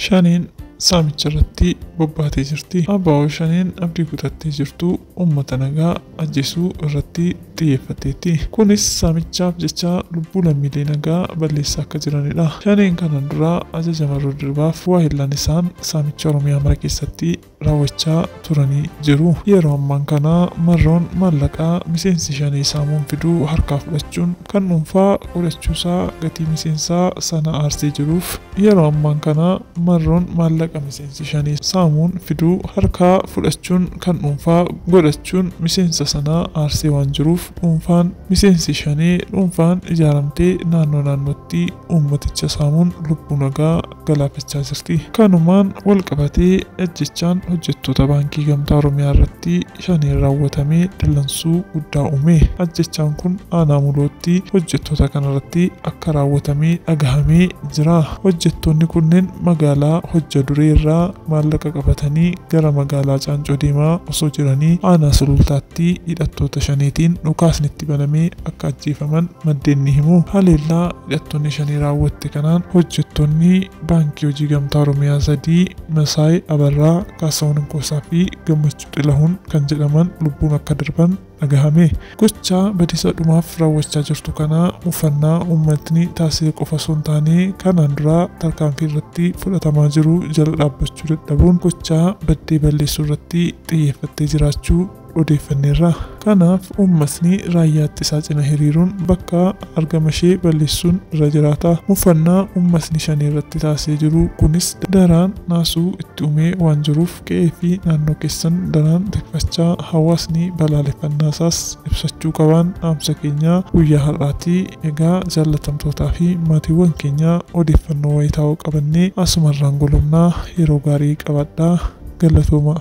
Shaniin saamicha irratti bobbaatee jirti. Abbaa Shaniin abdii kutattee jirtu uummata nagaa ajjeesuu irratti xiyyeeffatteetti. Kunis saamichaaf jecha lubbuu lammiilee nagaa balleessaa akka jiranidha. Shaniin kanan dura ajaja marroo dirbaaf waahillaan isaan saamicha Oromiyaa mara keessatti raawwachaa turanii jiru. Yeroo ammaan kana marroon maallaqaa miseensi Shanii saamuun fiduu harkaa fudhachuun kan dhuunfaa godhachuusaa gatii miseensaa sana aarsee jiruuf yeroo ammaan kana marroon maallaqa miseensi Shanii saamuun fiduu harkaa fudhachuun kan dhuunfaa godhachuun miseensa sanaa aarsee waan jiruuf dhuunfaan miseensi Shanii dhuunfaan ijaaramtee naannootti uummaticha saamuun lubbuu nagaa galaafachaa jirti. Kanumaan wal qabatee ajjechaan hojjettoota baankii gamtaa Oromiyaa irratti Shaniin raawwatamee dallansuu guddaa uume. Ajjechaan kun aanaa mulootti hojjettoota kanarratti akka raawwatamee dhagahamee jira. Hojjettoonni kunneen magaalaa hojja duree irraa maallaqa qabatanii gara magaalaa Caancoo deemaa osoo jiranii aanaa sulultaatti hidhattoota Shaniitiin dhukaasni itti banamee akka ajjeefaman maddeen ni himu. Haleellaa hidhattoonni Shanii raawwatte kanaan hojjettoonni baankii hojii gamtaa Oromiyaa sadii Masaay Abarraa, Kaasaawwan Nkoosaa fi Gammachuu Xilahuun kan jedhaman lubbuun akka darban dhagahame. Gochaa badiisa dhumaaf raawwachaa jirtu kana uffannaa uummatni taasise qofa osoo hin taane kanaan dura tarkaanfii irratti fudhatamaa jiru jala dhaabbachuu dadhabuun gochaa baddee balleessuu irratti xiyyeeffattee jiraachuu odeeffanneerra. Kanaaf uummatni raayyaa ittisaa cina hiriiruun bakka argama ishee balleessuun irra jiraata. Uffannaa uummatni Shanii irratti taasisee jiru kunis daraan naasuu itti uumee waan jiruuf qe'ee fi naannoo keessan daraan tikfachaa hawaasni balaaleffannaa isaas ibsachuu qaban dhaamsa keenya guyyaa har'aatii. Egaa jaallatamtootaa fi maatiiwwan keenya odeeffannoo wayitaawoo qabannee asumarraan golomnaa yeroo gaarii qabadhaa. Galatooma.